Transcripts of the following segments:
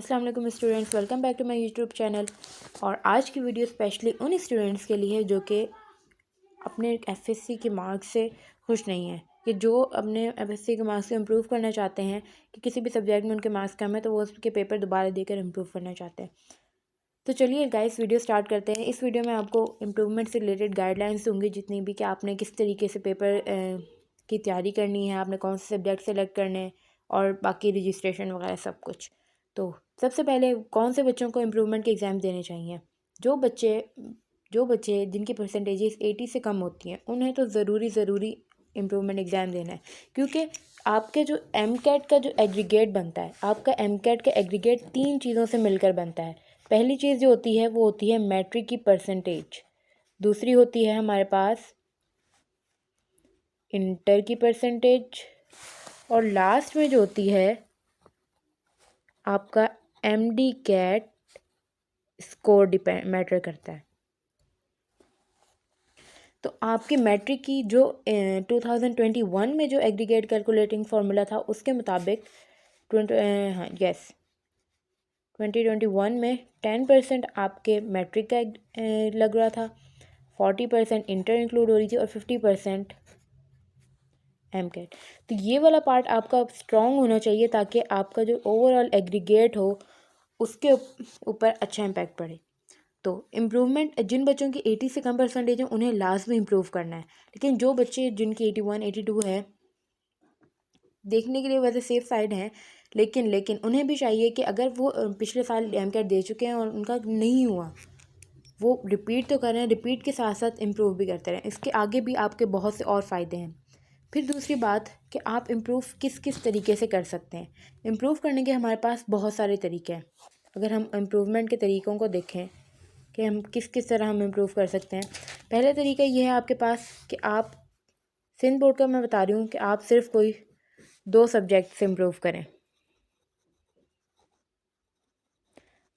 अस्सलाम वालेकुम students, welcome back to my YouTube channel. और आज की वीडियो स्पेशली उन स्टूडेंट्स के लिए है जो कि अपने एफएससी के मार्क्स से खुश नहीं है, कि जो अपने एफएससी के मार्क्स को इम्प्रूव करना चाहते हैं, कि किसी भी सब्जेक्ट में उनके मार्क्स कम है तो वो उसके पेपर दोबारा देकर इम्प्रूव करना चाहते हैं। तो चलिए गाइस वीडियो स्टार्ट करते हैं। इस वीडियो में आपको इम्प्रूवमेंट से रिलेटेड गाइडलाइंस दूंगी, जितनी भी कि आपने किस तरीके से पेपर की तैयारी करनी है, आपने कौन से सब्जेक्ट सेलेक्ट करने हैं और बाकी रजिस्ट्रेशन वगैरह सब कुछ। तो सबसे पहले कौन से बच्चों को इम्प्रूवमेंट के एग्ज़ाम देने चाहिए? जो बच्चे जिनकी परसेंटेजेस 80 से कम होती हैं उन्हें तो ज़रूरी इम्प्रूवमेंट एग्ज़ाम देना है, क्योंकि आपके जो एम कैट का जो एग्रीगेट बनता है, आपका एम कैट का एग्रीगेट 3 चीज़ों से मिलकर बनता है। पहली चीज़ जो होती है वो होती है मैट्रिक की परसेंटेज, दूसरी होती है हमारे पास इंटर की परसेंटेज, और लास्ट में जो होती है आपका MDCAT score depend matter करता है। तो आपकी मैट्रिक की जो 2021 में जो एग्रीगेट कैलकुलेटिंग फार्मूला था उसके मुताबिक 2021 में 10% आपके मैट्रिक का लग रहा था, 40% इंटर इंक्लूड हो रही थी और 50% एम कैट। तो ये वाला पार्ट आपका स्ट्रॉन्ग होना चाहिए ताकि आपका जो ओवरऑल एग्रीगेट हो उसके ऊपर अच्छा इम्पैक्ट पड़े। तो इम्प्रूवमेंट जिन बच्चों की 80 से कम परसेंटेज है उन्हें लास्ट में इम्प्रूव करना है, लेकिन जो बच्चे जिनकी 81 82 है, देखने के लिए वैसे सेफ साइड हैं, लेकिन उन्हें भी चाहिए कि अगर वो पिछले साल एम कैट दे चुके हैं और उनका नहीं हुआ, वो रिपीट तो करें, रिपीट के साथ साथ इम्प्रूव भी करते रहें। इसके आगे भी आपके बहुत से और फ़ायदे हैं। फिर दूसरी बात कि आप इम्प्रूव किस किस तरीके से कर सकते हैं। इम्प्रूव करने के हमारे पास बहुत सारे तरीके हैं। अगर हम इम्प्रूवमेंट के तरीक़ों को देखें कि हम किस किस तरह हम इम्प्रूव कर सकते हैं, पहले तरीका ये है आपके पास कि आप सिंध बोर्ड का मैं बता रही हूँ कि आप सिर्फ कोई 2 सब्जेक्ट से इम्प्रूव करें।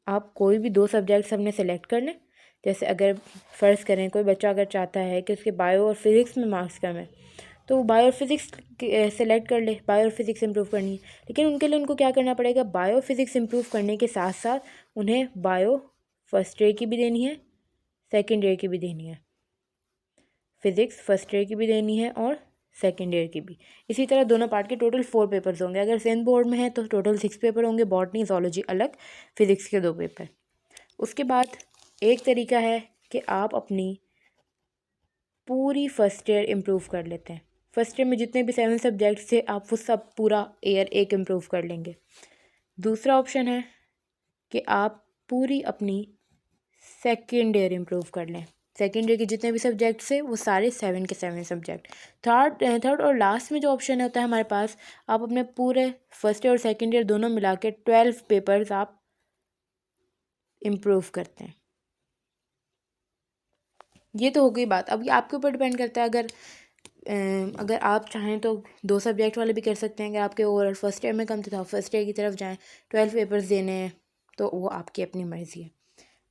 आप कोई भी 2 सब्जेक्ट्स अपने सेलेक्ट कर लें। जैसे अगर फ़र्ज़ करें कोई बच्चा अगर चाहता है कि उसके बायो और फिज़िक्स में मार्क्स कम है, तो वो बायो और फिज़िक्स सेलेक्ट कर ले, बायो और फिज़िक्स इम्प्रूव करनी है। लेकिन उनके लिए उनको क्या करना पड़ेगा, बायो फिज़िक्स इम्प्रूव करने के साथ साथ उन्हें बायो फर्स्ट ईयर की भी देनी है, सेकेंड ईयर की भी देनी है, फ़िज़िक्स फर्स्ट ईयर की भी देनी है और सेकेंड ईयर की भी। इसी तरह दोनों पार्ट के टोटल 4 पेपर्स होंगे। अगर सेंथ बोर्ड में है तो टोटल 6 पेपर होंगे, बॉटनी ज़ूलॉजी अलग, फ़िज़िक्स के 2 पेपर। उसके बाद एक तरीका है कि आप अपनी पूरी फर्स्ट ईयर इम्प्रूव कर लेते हैं। फर्स्ट ईयर में जितने भी 7 सब्जेक्ट्स थे आप वो सब पूरा ईयर एक इम्प्रूव कर लेंगे। दूसरा ऑप्शन है कि आप पूरी अपनी सेकेंड ईयर इम्प्रूव कर लें। सेकेंड ईयर के जितने भी सब्जेक्ट्स है वो सारे 7 के 7 सब्जेक्ट। थर्ड और लास्ट में जो ऑप्शन होता है हमारे पास, आप अपने पूरे फर्स्ट ईयर और सेकेंड ईयर दोनों मिला के 12 पेपर्स आप इम्प्रूव करते हैं। ये तो हो गई बात। अब ये आपके ऊपर डिपेंड करता है। अगर आप चाहें तो 2 सब्जेक्ट वाले भी कर सकते हैं। अगर आपके ओवरऑल फर्स्ट ईयर में कम थे तो आप फर्स्ट ईयर की तरफ जाएँ, 12 पेपर्स देने हैं तो वो आपकी अपनी मर्ज़ी है।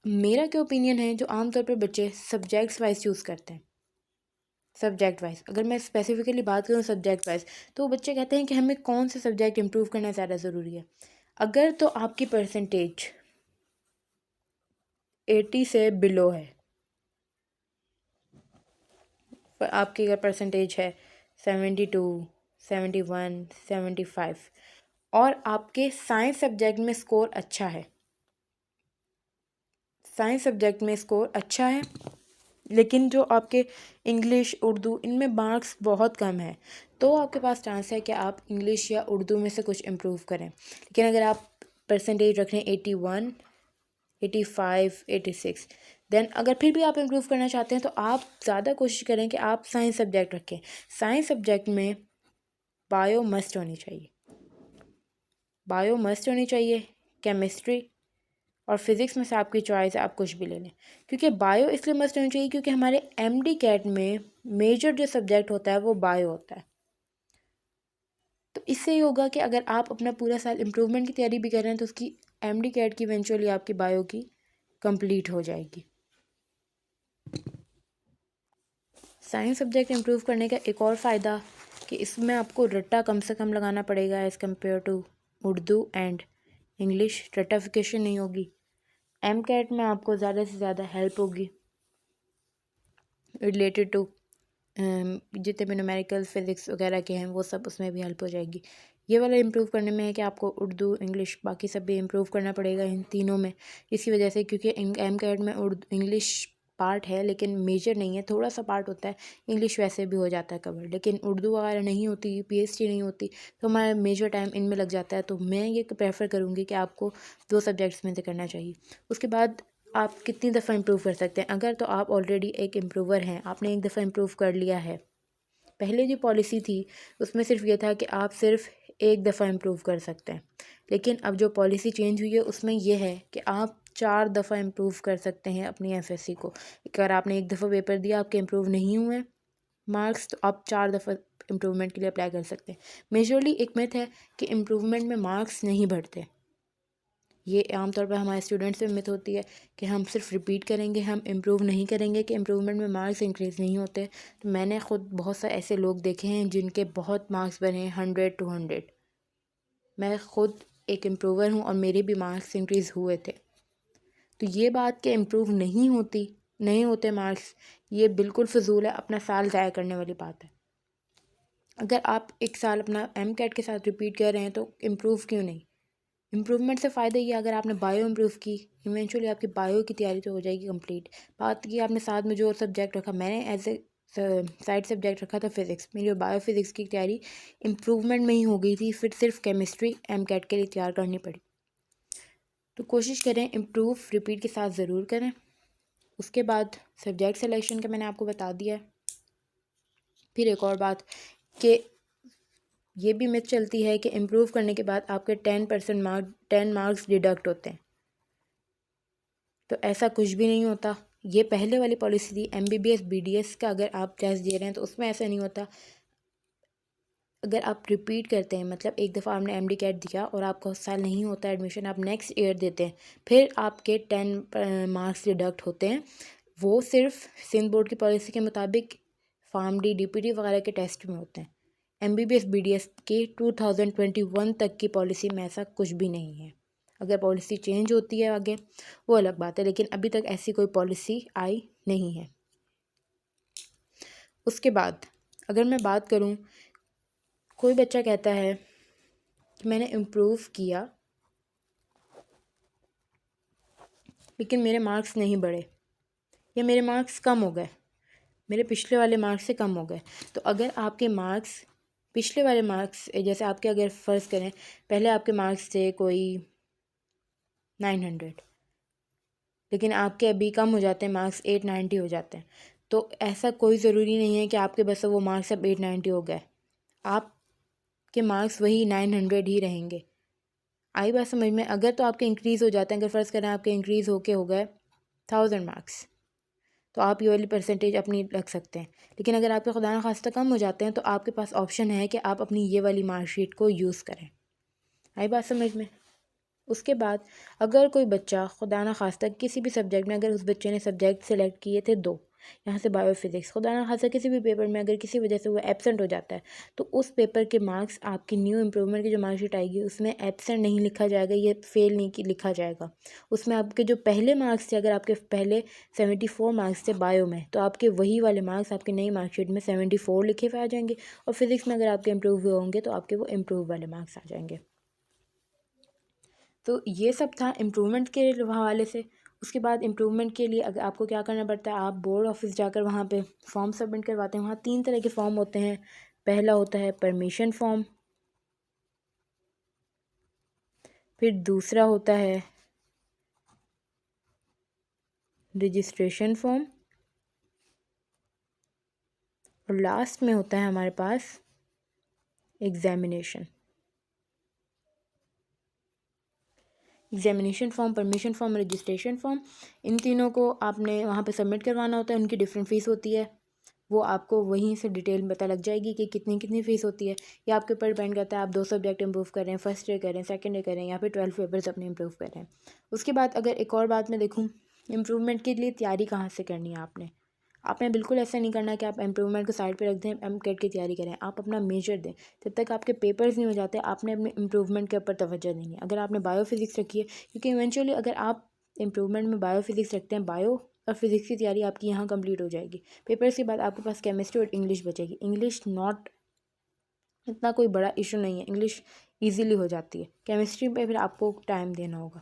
मेरा क्या ओपिनियन है, जो आमतौर पर बच्चे सब्जेक्ट्स वाइज चूज़ करते हैं, सब्जेक्ट वाइज अगर मैं स्पेसिफिकली बात करूँ सब्जेक्ट वाइज, तो बच्चे कहते हैं कि हमें कौन से सब्जेक्ट इम्प्रूव करना ज़्यादा ज़रूरी है। अगर तो आपकी परसेंटेज 80 से बिलो है, पर आपकी अगर परसेंटेज है 72 71 75 और आपके साइंस सब्जेक्ट में स्कोर अच्छा है, साइंस सब्जेक्ट में स्कोर अच्छा है, लेकिन जो आपके इंग्लिश उर्दू इनमें मार्क्स बहुत कम है, तो आपके पास चांस है कि आप इंग्लिश या उर्दू में से कुछ इम्प्रूव करें। लेकिन अगर आप परसेंटेज रख रहे हैं 81 85 86, देन अगर फिर भी आप इम्प्रूव करना चाहते हैं तो आप ज़्यादा कोशिश करें कि आप साइंस सब्जेक्ट रखें। साइंस सब्जेक्ट में बायो मस्ट होनी चाहिए, बायो मस्ट होनी चाहिए, केमिस्ट्री और फिज़िक्स में से आपकी चॉइस है, आप कुछ भी ले लें। क्योंकि बायो इसलिए मस्ट होनी चाहिए क्योंकि हमारे एमडी कैट में मेजर जो सब्जेक्ट होता है वो बायो होता है। तो इससे ये होगा कि अगर आप अपना पूरा साल इम्प्रूवमेंट की तैयारी भी कर रहे हैं तो उसकी एमडी कैट की इवेंचुअली आपकी बायो की कंप्लीट हो जाएगी। साइंस सब्जेक्ट इम्प्रूव करने का एक और फ़ायदा कि इसमें आपको रट्टा कम से कम लगाना पड़ेगा as compare to Urdu and English stratification नहीं होगी। एम कैट में आपको ज़्यादा से ज़्यादा हेल्प होगी रिलेटेड टू जितने भी न्यूमेरिकल फिज़िक्स वगैरह के हैं वो सब उसमें भी हेल्प हो जाएगी। ये वाला इम्प्रूव करने में है कि आपको उर्दू इंग्लिश बाकी सब भी इम्प्रूव करना पड़ेगा इन तीनों में। इसी वजह से क्योंकि एम कैट में उर्दू इंग्लिश पार्ट है लेकिन मेजर नहीं है, थोड़ा सा पार्ट होता है। इंग्लिश वैसे भी हो जाता है कवर, लेकिन उर्दू वगैरह नहीं होती, पीएचडी नहीं होती, तो हमारा मेजर टाइम इनमें लग जाता है। तो मैं ये प्रेफर करूँगी कि आपको 2 सब्जेक्ट्स में से करना चाहिए। उसके बाद आप कितनी दफ़ा इम्प्रूव कर सकते हैं? अगर तो आप ऑलरेडी एक इम्प्रूवर हैं, आपने एक दफ़ा इम्प्रूव कर लिया है। पहले जो पॉलिसी थी उसमें सिर्फ ये था कि आप सिर्फ एक दफ़ा इम्प्रूव कर सकते हैं, लेकिन अब जो पॉलिसी चेंज हुई है उसमें ये है कि आप 4 दफ़ा इम्प्रूव कर सकते हैं अपनी एफएससी को। अगर आपने एक दफ़ा पेपर दिया, आपके इम्प्रूव नहीं हुए मार्क्स, तो आप 4 दफ़ा इम्प्रूवमेंट के लिए अप्लाई कर सकते हैं। मेजरली एक मिथ है कि इम्प्रूवमेंट में मार्क्स नहीं बढ़ते। ये आमतौर पर हमारे स्टूडेंट्स में मिथ होती है कि हम सिर्फ रिपीट करेंगे, हम इम्प्रूव नहीं करेंगे, कि इम्प्रूवमेंट में मार्क्स इंक्रीज़ नहीं होते। तो मैंने ख़ुद बहुत से ऐसे लोग देखे हैं जिनके बहुत मार्क्स बने 100 to 100। मैं ख़ुद एक इम्प्रूवर हूँ और मेरे भी मार्क्स इंक्रीज़ हुए थे। तो ये बात कि इम्प्रूव नहीं होते मार्क्स, ये बिल्कुल फ़िज़ूल है, अपना साल ज़ाया करने वाली बात है। अगर आप एक साल अपना एम कैट के साथ रिपीट कर रहे हैं तो इम्प्रूव क्यों नहीं? इम्प्रूवमेंट से फ़ायदा ये, अगर आपने बायो इम्प्रूव की, इवेंचुअली आपकी बायो की तैयारी तो हो जाएगी कंप्लीट। बात की आपने साथ में जो सब्जेक्ट रखा, मैंने एज ए साइड सब्जेक्ट रखा था फिज़िक्स, मेरी बायो फिज़िक्स की तैयारी इम्प्रूवमेंट में ही हो गई थी, फिर सिर्फ केमिस्ट्री एम कैट के लिए तैयार करनी पड़ी। तो कोशिश करें इम्प्रूव रिपीट के साथ ज़रूर करें। उसके बाद सब्जेक्ट सिलेक्शन का मैंने आपको बता दिया है। फिर एक और बात कि ये भी मिथ चलती है कि इम्प्रूव करने के बाद आपके 10 मार्क्स डिडक्ट होते हैं। तो ऐसा कुछ भी नहीं होता। ये पहले वाली पॉलिसी थी एमबीबीएस बीडीएस का, अगर आप टेस्ट दे रहे हैं तो उसमें ऐसा नहीं होता। अगर आप रिपीट करते हैं, मतलब एक दफ़ा आपने एमडी कैट दिया और आपका उस साल नहीं होता एडमिशन, आप नेक्स्ट ईयर देते हैं, फिर आपके 10 मार्क्स डिडक्ट होते हैं। वो सिर्फ सिंध बोर्ड की पॉलिसी के मुताबिक फार्म डी डीपीटी वगैरह के टेस्ट में होते हैं। एमबीबीएस बीडीएस के 2021 तक की पॉलिसी में ऐसा कुछ भी नहीं है। अगर पॉलिसी चेंज होती है आगे वो अलग बात है, लेकिन अभी तक ऐसी कोई पॉलिसी आई नहीं है। उसके बाद अगर मैं बात करूं, कोई बच्चा कहता है कि मैंने इम्प्रूव किया लेकिन मेरे मार्क्स नहीं बढ़े, या मेरे मार्क्स कम हो गए, मेरे पिछले वाले मार्क्स से कम हो गए। तो अगर आपके मार्क्स पिछले वाले मार्क्स, जैसे आपके अगर फ़र्ज़ करें पहले आपके मार्क्स थे कोई 900, लेकिन आपके अभी कम हो जाते हैं मार्क्स, 890 हो जाते हैं, तो ऐसा कोई ज़रूरी नहीं है कि आपके बस वो मार्क्स अब 890 हो गए। आपके मार्क्स वही 900 ही रहेंगे। आई बात समझ में? अगर तो आपके इंक्रीज़ हो जाते हैं, अगर फ़र्ज़ करें आपके इंक्रीज़ होके हो गए 1000 मार्क्स, तो आप ये वाली परसेंटेज अपनी रख सकते हैं। लेकिन अगर आपके खुदा न खास्ता कम हो जाते हैं तो आपके पास ऑप्शन है कि आप अपनी ये वाली मार्कशीट को यूज़ करें। आई बात समझ में? उसके बाद अगर कोई बच्चा खुदा न खास्ता किसी भी सब्जेक्ट में, अगर उस बच्चे ने सब्जेक्ट सेलेक्ट किए थे 2, यहाँ से बायो फिज़िक्स, खुदा न खास्ता किसी भी पेपर में अगर किसी वजह से वो एब्सेंट हो जाता है, तो उस पेपर के मार्क्स आपकी न्यू इम्प्रूवमेंट की जो मार्कशीट आएगी उसमें एब्सेंट नहीं लिखा जाएगा, ये फेल नहीं लिखा जाएगा। उसमें आपके जो पहले मार्क्स थे, अगर आपके पहले 74 मार्क्स थे बायो में, तो आपके वही वाले मार्क्स आपकी नई मार्कशीट में 74 लिखे हुए आ जाएंगे। और फिज़िक्स में अगर आपके इम्प्रूव हुए होंगे तो आपके वो इम्प्रूव वाले मार्क्स आ जाएंगे। तो ये सब था इम्प्रूवमेंट के हवाले से। उसके बाद इम्प्रूवमेंट के लिए अगर आपको क्या करना पड़ता है, आप बोर्ड ऑफिस जाकर वहाँ पे फॉर्म सबमिट करवाते हैं। वहाँ 3 तरह के फ़ॉर्म होते हैं। पहला होता है परमिशन फ़ॉर्म, फिर दूसरा होता है रजिस्ट्रेशन फ़ॉर्म, और लास्ट में होता है हमारे पास examination form, permission form, registration form. इन तीनों को आपने वहाँ पे सबमिट करवाना होता है। उनकी डिफरेंट फ़ीस होती है, वो आपको वहीं से डिटेल में पता लग जाएगी कि कितनी फ़ीस होती है। ये आपके ऊपर डिपेंड करता है आप 2 सब्जेक्ट इम्प्रूव कर रहे हैं, फर्स्ट ईयर कर रहे हैं, सेकंड ईयर कर रहे हैं, या फिर 12 पेपर्स अपने इम्प्रूव कर रहे हैं। उसके बाद अगर एक और बात मैं देखूँ, इम्प्रूवमेंट के लिए तैयारी कहाँ से करनी है आपने। आपने बिल्कुल ऐसा नहीं करना कि आप इम्प्रूवमेंट को साइड पे रख दें, एमकेट की तैयारी करें। आप अपना मेजर दें। जब तक आपके पेपर्स नहीं हो जाते आपने अपने इम्प्रूवमेंट के ऊपर तवज्जो देनी है। अगर आपने बायोफिज़िक्स रखी है, क्योंकि इवेंचुअली अगर आप इम्प्रूवमेंट में बायोफिज़िक्स रखते हैं, बायो और फिज़िक्स की तैयारी आपकी यहाँ कंप्लीट हो जाएगी। पेपर्स के बाद आपके पास केमिस्ट्री और इंग्लिश बचेगी। इंग्लिश नॉट इतना कोई बड़ा इशू नहीं है, इंग्लिश ईजीली हो जाती है। केमिस्ट्री पे फिर आपको टाइम देना होगा,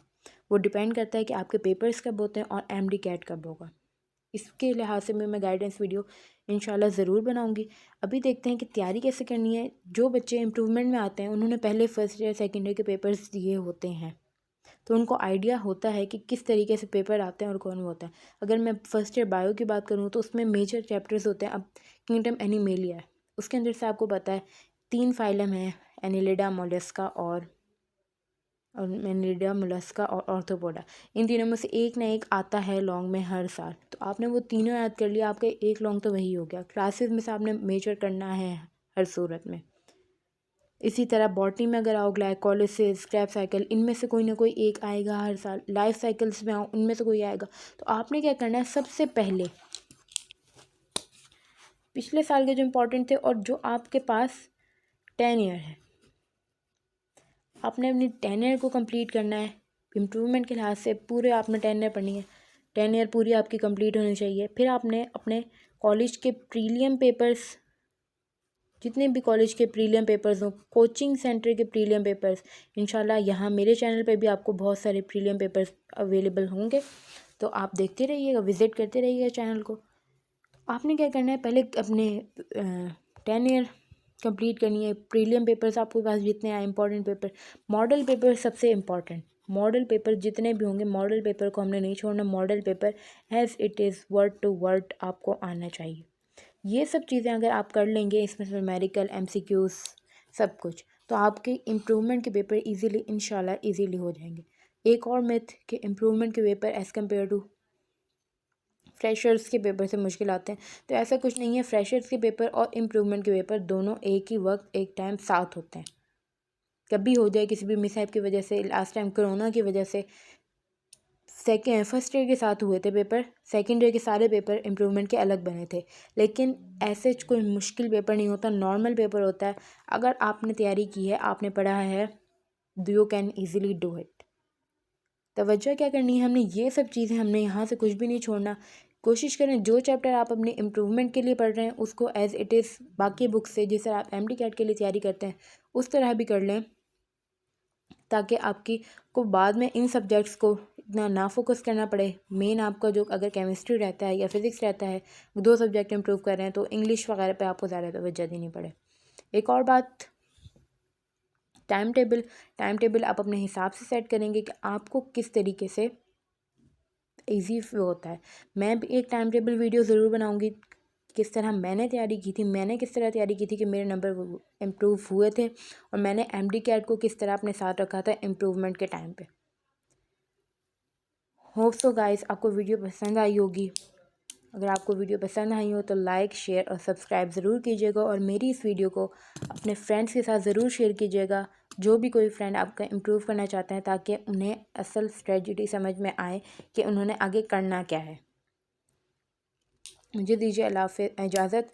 वो डिपेंड करता है कि आपके पेपर्स कब होते हैं और एमडी कैट कब होगा। इसके लिहाज से मैं गाइडेंस वीडियो इंशाल्लाह ज़रूर बनाऊंगी। अभी देखते हैं कि तैयारी कैसे करनी है। जो बच्चे इम्प्रूवमेंट में आते हैं उन्होंने पहले फर्स्ट ईयर सेकेंड ईयर के पेपर्स दिए होते हैं, तो उनको आइडिया होता है कि किस तरीके से पेपर आते हैं और कौन होता है। अगर मैं फर्स्ट ईयर बायो की बात करूँ तो उसमें मेजर चैप्टर्स होते हैं। अब किंगडम एनिमेलिया है, उसके अंदर से आपको पता है 3 फाइलम है, एनिलिडा, मोलस्का और एनिलिडा, मोलस्का और ऑर्थोपोडा। इन तीनों में से एक ना एक आता है लॉन्ग में हर साल, तो आपने वो तीनों याद कर लिया, आपका एक लॉन्ग तो वही हो गया। क्लासेस में से आपने मेजर करना है हर सूरत में। इसी तरह बॉटनी में अगर आओ, ग्लाइकोलिसिस, स्क्रैप साइकिल, इनमें से कोई ना कोई एक आएगा हर साल। लाइफ साइकिल्स में आओ, उनमें से कोई आएगा। तो आपने क्या करना है, सबसे पहले पिछले साल के जो इम्पोर्टेंट थे और जो आपके पास 10 ईयर है, आपने अपनी 10 ईयर को कंप्लीट करना है। इम्प्रूवमेंट के लिहाज से पूरे आपने 10 ईयर पढ़नी है, 10 ईयर पूरी आपकी कंप्लीट होनी चाहिए। फिर आपने अपने कॉलेज के प्रीलियम पेपर्स, जितने भी कॉलेज के प्रीलियम पेपर्स हों, कोचिंग सेंटर के प्रीलियम पेपर्स, इंशाल्लाह यहाँ मेरे चैनल पे भी आपको बहुत सारे प्रीलियम पेपर्स अवेलेबल होंगे, तो आप देखते रहिएगा, विज़िट करते रहिएगा चैनल को। आपने क्या करना है, पहले अपने 10 ईयर कंप्लीट करनी है। प्रीलियम पेपर्स आपके पास जितने आए इंपॉर्टेंट पेपर, मॉडल पेपर सबसे इम्पॉर्टेंट, मॉडल पेपर जितने भी होंगे मॉडल पेपर को हमने नहीं छोड़ना। Model paper as it is word to word आपको आना चाहिए। ये सब चीज़ें अगर आप कर लेंगे, इसमें न्यूमेरिकल, एमसीक्यूज़, सब कुछ, तो आपके इम्प्रूवमेंट के पेपर इजीली इंशाल्लाह इजीली हो जाएंगे। एक और मिथ कि इम्प्रूवमेंट के paper as compare to freshers के पेपर से मुश्किल आते हैं, तो ऐसा कुछ नहीं है। फ्रेशर्स के पेपर और इम्प्रूवमेंट के पेपर दोनों एक ही वक्त एक टाइम साथ होते हैं। कभी हो जाए किसी भी मिसहैप की वजह से, लास्ट टाइम कोरोना की वजह से फर्स्ट ईयर के साथ हुए थे पेपर, सेकेंड ईयर के सारे पेपर इम्प्रूवमेंट के अलग बने थे। लेकिन ऐसे कोई मुश्किल पेपर नहीं होता, नॉर्मल पेपर होता है। अगर आपने तैयारी की है, आपने पढ़ा है, you can easily do it. तवज्जो क्या करनी है, हमने ये सब चीज़ें, हमने यहाँ से कुछ भी नहीं छोड़ना। कोशिश करें जो चैप्टर आप अपने इम्प्रूवमेंट के लिए पढ़ रहे हैं उसको एज़ इट इज़ बाकी बुक से, जिस तरह आप एमडी कैट के लिए तैयारी करते हैं उस तरह भी कर लें, ताकि आपकी को बाद में इन सब्जेक्ट्स को इतना ना फोकस करना पड़े। मेन आपका जो अगर केमिस्ट्री रहता है या फिज़िक्स रहता है, 2 सब्जेक्ट इम्प्रूव कर रहे हैं, तो इंग्लिश वगैरह पे आपको ज़्यादा तवज्जो देनी पड़े। एक और बात, टाइम टेबल आप अपने हिसाब से सेट करेंगे कि आपको किस तरीके से ईजी होता है। मैं भी एक टाइम टेबल वीडियो ज़रूर बनाऊँगी, किस तरह मैंने तैयारी की थी, मैंने किस तरह तैयारी की थी कि मेरे नंबर इम्प्रूव हुए थे, और मैंने एमडी कैट को किस तरह अपने साथ रखा था इम्प्रूवमेंट के टाइम पे। होप सो गाइस आपको वीडियो पसंद आई होगी। अगर आपको वीडियो पसंद आई हो तो लाइक, शेयर और सब्सक्राइब ज़रूर कीजिएगा, और मेरी इस वीडियो को अपने फ्रेंड्स के साथ ज़रूर शेयर कीजिएगा, जो भी कोई फ्रेंड आपका इम्प्रूव करना चाहते हैं, ताकि उन्हें असल स्ट्रेटजी समझ में आए कि उन्होंने आगे करना क्या है। मुझे दीजिए अल्लाह हाफ़िज़ इजाज़त,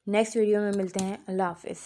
नेक्स्ट वीडियो में मिलते हैं। अल्लाह हाफ़िज़।